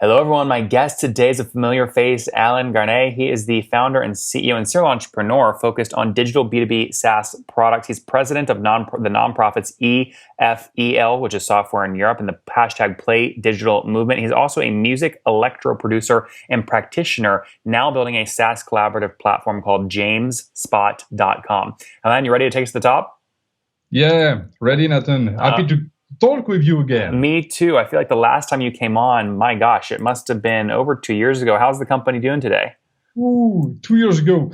Hello, everyone. My guest today is a familiar face, Alain Garnier. He is the founder and CEO and serial entrepreneur focused on digital B2B SaaS products. He's president of the nonprofits EFEL, which is software in Europe, and the hashtag Play Digital movement. He's also a music electro producer and practitioner, now building a SaaS collaborative platform called Jamespot.com. Alain, you ready to take us to the top? Yeah, ready, Nathan. Happy to talk with you again. Me too. I feel like the last time you came on, my gosh, it must have been over 2 years ago. How's the company doing today? 2 years ago.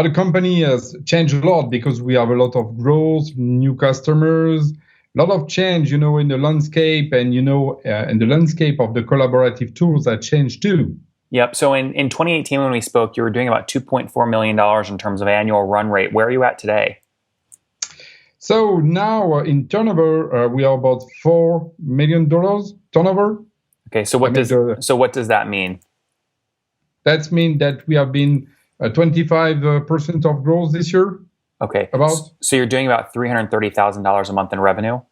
The company has changed a lot because we have a lot of growth, new customers, a lot of change, in the landscape and, in the landscape of the collaborative tools that changed too. Yep. So in 2018, when we spoke, you were doing about $2.4 million in terms of annual run rate. Where are you at today? So now in turnover, we are about $4 million turnover. Okay. So what does that mean? That means that we have been 25% of growth this year. Okay. So you're doing about $330,000 a month in revenue?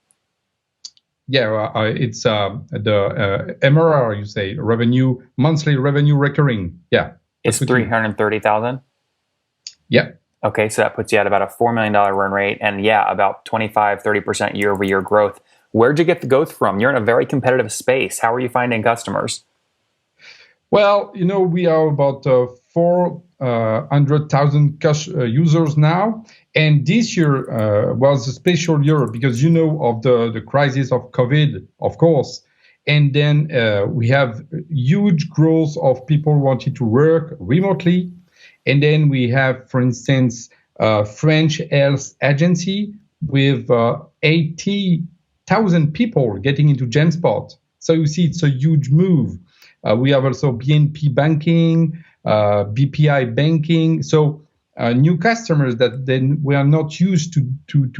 Yeah, it's the MRR, you say, revenue, monthly revenue recurring. Yeah. It's 330,000? Yeah. Okay, so that puts you at about a $4 million run rate and about 25-30% year-over-year growth. Where'd you get the growth from? You're in a very competitive space. How are you finding customers? Well, we are about 400,000 users now. And this year was a special year because, of the crisis of COVID, of course. And then we have huge growth of people wanting to work remotely. And then we have, for instance, French health agency with 80,000 people getting into Jamespot. So you see, it's a huge move. We have also BNP banking, BPI banking. So new customers that then we are not used to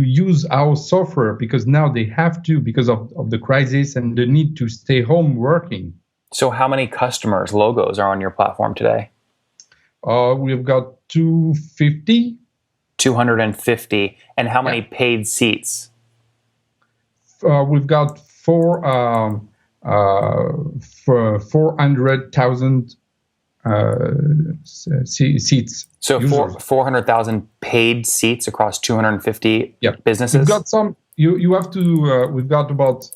use our software because now they have to because of the crisis and the need to stay home working. So how many customers, logos are on your platform today? We've got 250. 250. And how many paid seats? We've got 400,000 seats. So 400,000 paid seats across 250 businesses? We've got some. You have to. We've got about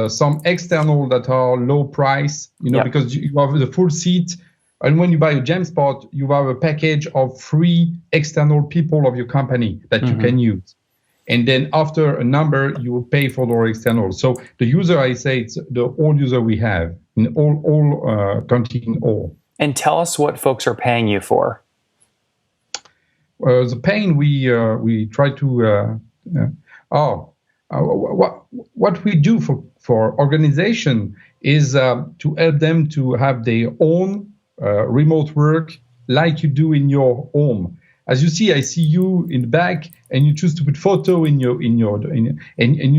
some external that are low price. Because you have the full seat. And when you buy a Jamespot, you have a package of free external people of your company that you can use. And then after a number, you will pay for the external. So the user, I say, it's the all user we have in all counting all. And tell us what folks are paying you for. The paying we try to what we do for organization is to help them to have their own remote work like you do in your home. As you see, I see you in the back, and you choose to put photo and you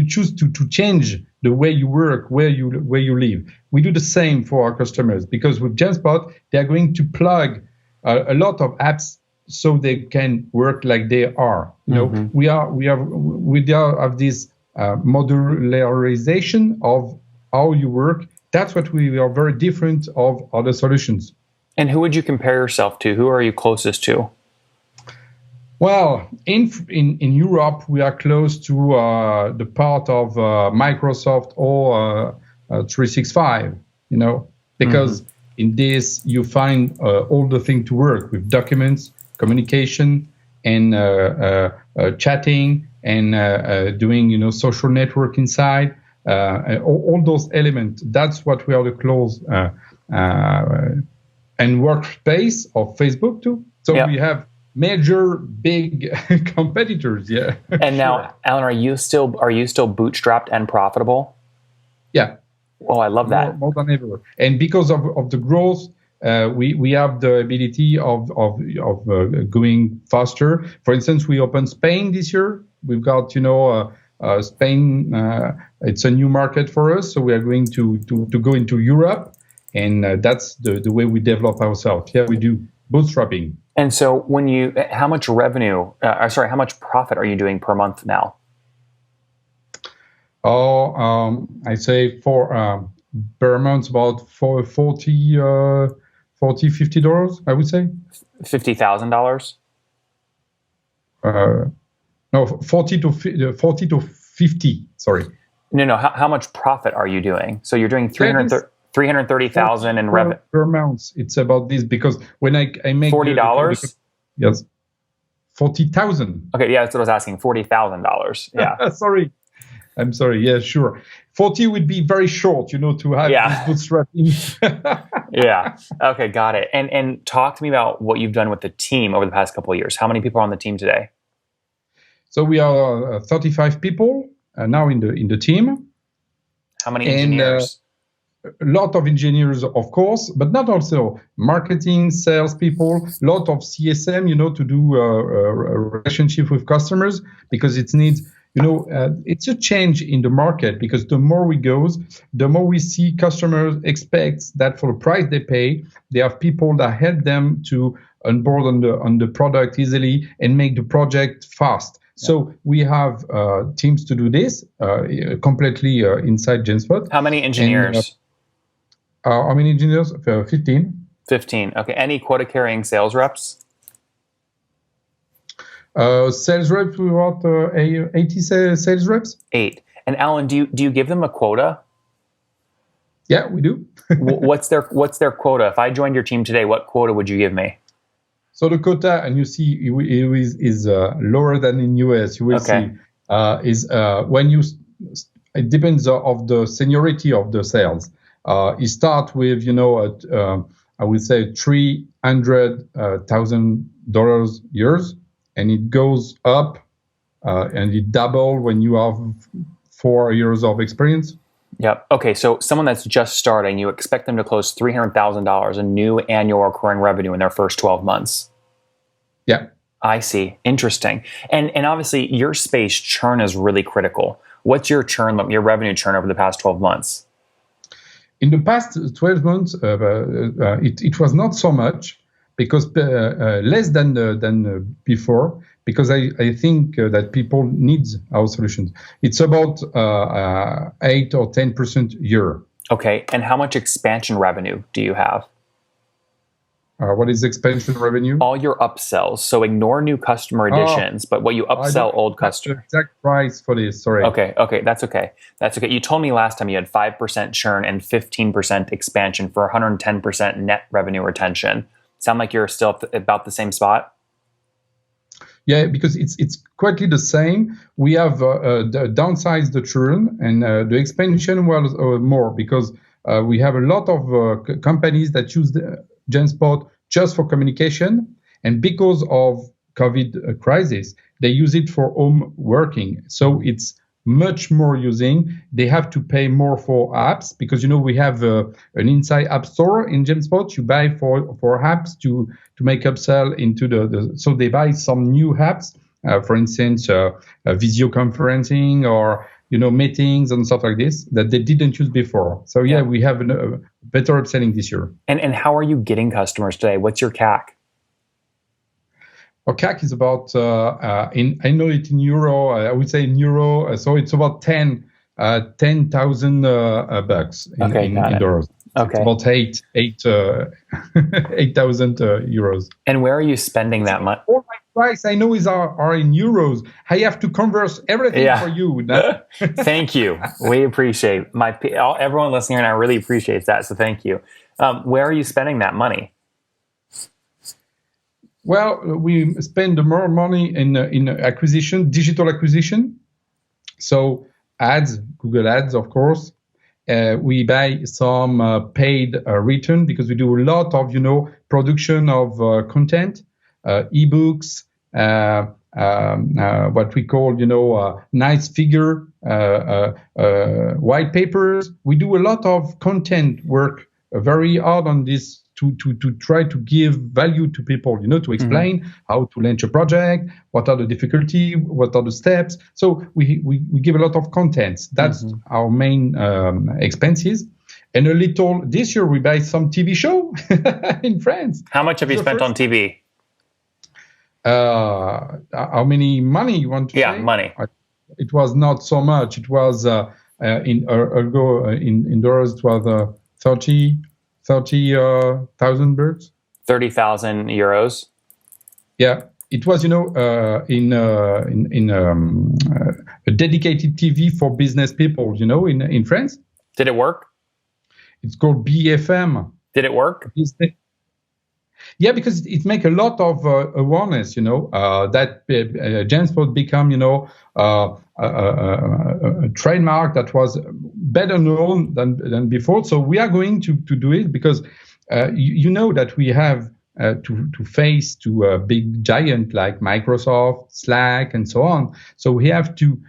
choose to change the way you work, where you live. We do the same for our customers because with Jamespot, they are going to plug a lot of apps so they can work like they are. We have this modularization of how you work. That's what we are very different of other solutions. And who would you compare yourself to? Who are you closest to? Well, in Europe, we are close to the part of Microsoft or 365, because in this you find all the things to work with documents, communication, and chatting, and doing, social network inside, all those elements. That's what we are the close and workspace of Facebook too. So we have major big competitors. Yeah. And now, Alain, are you still bootstrapped and profitable? Yeah. Oh, I love that. More than ever. And because of the growth, we have the ability of going faster. For instance, we opened Spain this year. We've got Spain. It's a new market for us, so we are going to go into Europe. And that's the way we develop ourselves. Yeah, we do bootstrapping. And so how much profit are you doing per month now? I say for per month about $40, $50, I would say. $50,000. No, 40 to 50. Sorry. No. How much profit are you doing? So you're doing 330,000 in revenue per month. It's about this because when I make $40. Yes, 40,000. Okay, yeah, that's what I was asking. $40,000. Yeah. Sorry. I'm sorry. Yeah, sure. 40 would be very short, to have this bootstrapping. Yeah. Okay, got it. And talk to me about what you've done with the team over the past couple of years. How many people are on the team today? So we are 35 people now in the team. How many engineers? A lot of engineers, of course, but not also marketing, sales people, a lot of CSM, to do a relationship with customers because it needs, it's a change in the market because the more we go, the more we see customers expect that for the price they pay, they have people that help them to onboard on the product easily and make the project fast. So we have teams to do this completely inside Jamespot. How many engineers? How many engineers? 15. 15. Okay. Any quota-carrying sales reps? Sales reps, we want 80 sales reps. 8. And Alain, do you give them a quota? Yeah, we do. What's their quota? If I joined your team today, what quota would you give me? So the quota, and you see, is lower than in US. You will see is when you. It depends of the seniority of the sales. You start with I would say $300,000 years, and it goes up, and it double when you have 4 years of experience. Yep. Okay. So someone that's just starting, you expect them to close $300,000 in new annual recurring revenue in their first 12 months. Yeah. I see. Interesting. And obviously your space churn is really critical. What's your churn, your revenue churn over the past 12 months? In the past 12 months, it was not so much because less than before, because I think that people need our solutions. It's about 8 or 10% a year. Okay. And how much expansion revenue do you have? What is expansion revenue? All your upsells. So ignore new customer additions, but what you upsell old customers. Exact price for this. Sorry. Okay. That's okay. You told me last time you had 5% churn and 15% expansion for 110% net revenue retention. Sound like you're still about the same spot? Yeah, because it's quietly the same. We have downsized the churn, and the expansion was more because we have a lot of companies that use the Jamespot just for communication, and because of COVID crisis, they use it for home working. So it's much more using. They have to pay more for apps because we have an inside app store in Jamespot. You buy for apps to make upsell into the so they buy some new apps, for instance, video conferencing or meetings and stuff like this that they didn't use before. So yeah, we have a better upselling this year. And how are you getting customers today? What's your CAC? Our CAC is about I know it in euro. I would say in euro. So it's about 10,000 bucks in dollars. Okay. It's about 8,000 euros. And where are you spending that money? All my price I know are in euros. I have to convert everything for you. Thank you. We appreciate everyone listening right now really appreciates that. So thank you. Where are you spending that money? Well, we spend more money in acquisition, digital acquisition. So ads, Google ads, of course. We buy some paid return because we do a lot of production of content, ebooks, what we call nice figure, white papers. We do a lot of content work, very hard on this to try to give value to people, to explain how to launch a project, what are the difficulties, what are the steps. So we give a lot of content. That's our main expenses. And a little, this year we buy some TV show in France. How much have you spent on TV? How many money you want to say? Money. It was not so much. It was in dollars it was 30,000 birds. 30,000 euros. Yeah, it was in a dedicated TV for business people. In France. Did it work? It's called BFM. Did it work? Yeah, because it makes a lot of awareness, that Jamespot become, a trademark that was better known than before. So we are going to do it because you know that we have to face to a big giant like Microsoft, Slack, and so on. So we have to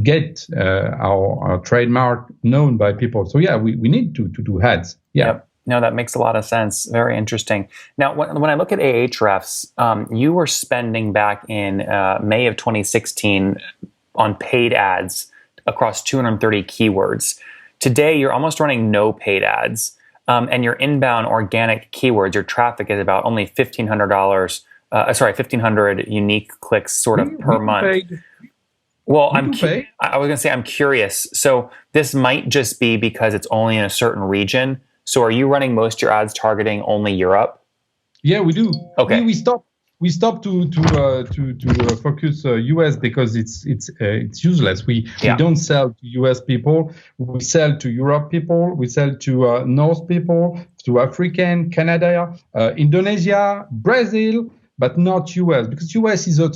get our trademark known by people. So yeah, we need to do ads. Yeah. Yep. No, that makes a lot of sense. Very interesting. Now, when I look at Ahrefs, you were spending back in May of 2016 on paid ads across 230 keywords. Today, you're almost running no paid ads, and your inbound organic keywords, your traffic is about only $1,500 unique clicks sort of per month. Paid. Well, I was going to say I'm curious. So this might just be because it's only in a certain region. So are you running most of your ads targeting only Europe? Yeah, we do. Okay. We stopped to focus US because it's useless. We don't sell to US people. We sell to Europe people. We sell to North people, to African, Canada, Indonesia, Brazil, but not US because US is a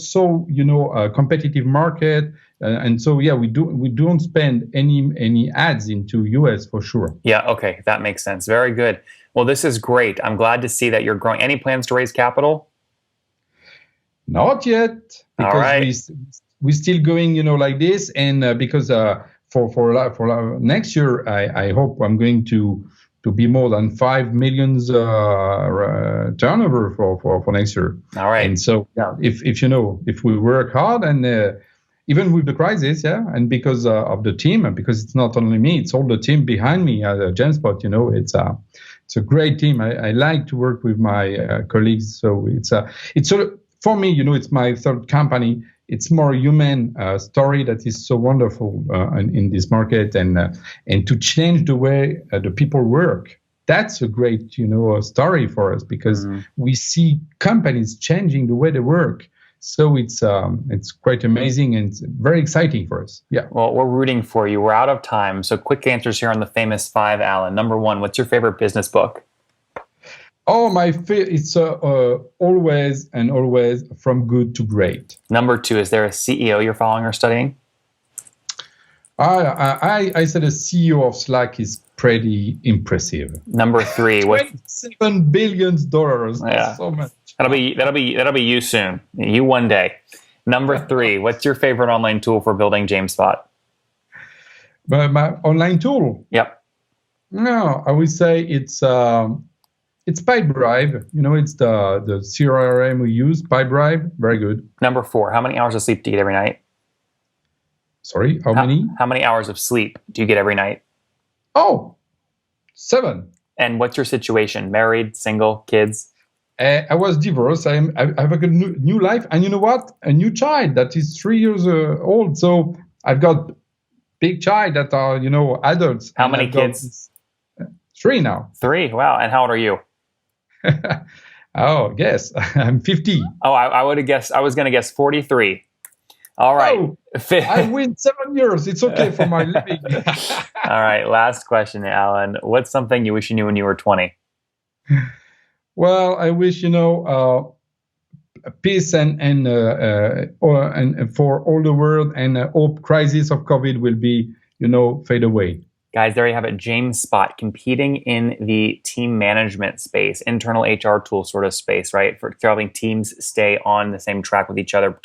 competitive market. And so, yeah, we don't spend any ads into US for sure. Yeah, okay, that makes sense. Very good. Well, this is great. I'm glad to see that you're growing. Any plans to raise capital? Not yet, because we're still going, like this, and because for next year, I hope I'm going to be more than 5 million turnover for next year. All right. And so, yeah, if we work hard and even with the crisis, and because of the team, and because it's not only me, it's all the team behind me at Jamespot. It's a great team. I like to work with my colleagues. So it's for me, it's my third company. It's more human story that is so wonderful in this market, and to change the way the people work. That's a great story for us because we see companies changing the way they work. So it's quite amazing and very exciting for us. Yeah. Well, we're rooting for you. We're out of time. So quick answers here on the famous 5, Alain. Number 1, what's your favorite business book? Oh, it's always and always From Good to Great. Number 2, is there a CEO you're following or studying? I said a CEO of Slack is pretty impressive. Number 3, $27 billion. Yeah. So much. That'll be you soon. You one day. Number 3, what's your favorite online tool for building Jamespot? My online tool? Yep. No, I would say it's Pipedrive. It's the CRM we use. Pipedrive, very good. Number 4, how many hours of sleep do you get every night? Sorry, how many? How many hours of sleep do you get every night? Oh, 7. And what's your situation? Married, single, kids? I was divorced. I have a new life, and you know what? A new child that is 3 years old. So I've got big child that are adults. How many kids? 3 now. 3. Wow. And how old are you? Oh, guess I'm 50. Oh, I would have guessed. I was going to guess 43. All right. Oh, I win 7 years. It's okay for my living. All right. Last question, Alain. What's something you wish you knew when you were 20? Well, I wish peace and for all the world, and hope crisis of COVID will be fade away. Guys, there you have it. Jamespot, competing in the team management space, internal HR tool sort of space, right? For helping teams stay on the same track with each other,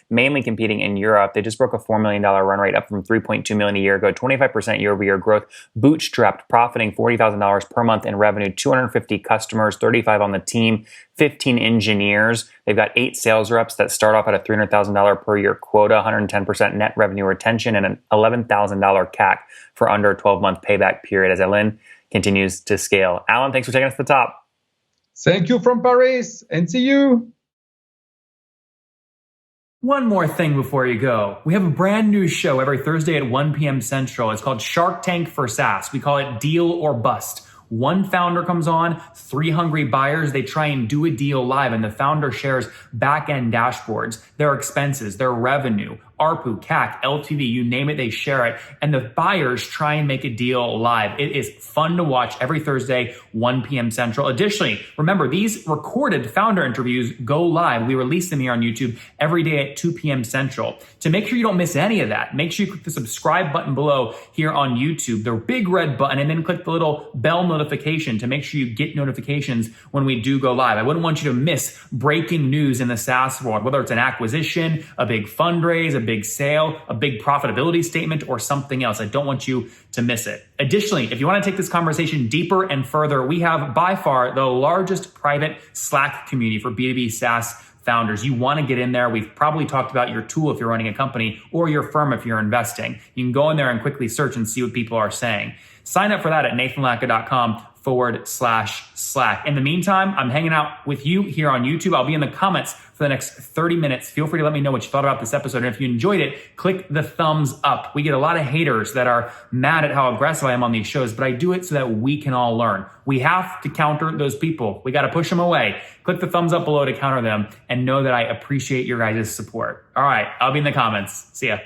mainly competing in Europe. They just broke a $4 million run rate, up from $3.2 million a year ago, 25% year-over-year growth. Bootstrapped, profiting $40,000 per month in revenue, 250 customers, 35 on the team, 15 engineers. They've got 8 sales reps that start off at a $300,000 per year quota, 110% net revenue retention, and an $11,000 CAC for under a 12-month payback period as Alain continues to scale. Alain, thanks for taking us to the top. Thank you from Paris, and see you. One more thing before you go. We have a brand new show every Thursday at 1 p.m. Central. It's called Shark Tank for SaaS. We call it Deal or Bust. One founder comes on, 3 hungry buyers, they try and do a deal live, and the founder shares back-end dashboards, their expenses, their revenue, ARPU, CAC, LTV, you name it, they share it. And the buyers try and make a deal live. It is fun to watch every Thursday, 1 p.m. Central. Additionally, remember, these recorded founder interviews go live. We release them here on YouTube every day at 2 p.m. Central. To make sure you don't miss any of that, make sure you click the subscribe button below here on YouTube, the big red button, and then click the little bell notification to make sure you get notifications when we do go live. I wouldn't want you to miss breaking news in the SaaS world, whether it's an acquisition, a big fundraise, a big sale, a big profitability statement, or something else. I don't want you to miss it. Additionally, if you want to take this conversation deeper and further, we have by far the largest private Slack community for B2B SaaS founders. You want to get in there. We've probably talked about your tool if you're running a company or your firm if you're investing. You can go in there and quickly search and see what people are saying. Sign up for that at nathanlatka.com/Slack. In the meantime, I'm hanging out with you here on YouTube. I'll be in the comments for the next 30 minutes. Feel free to let me know what you thought about this episode. And if you enjoyed it, click the thumbs up. We get a lot of haters that are mad at how aggressive I am on these shows, but I do it so that we can all learn. We have to counter those people. We got to push them away. Click the thumbs up below to counter them and know that I appreciate your guys' support. All right, I'll be in the comments. See ya.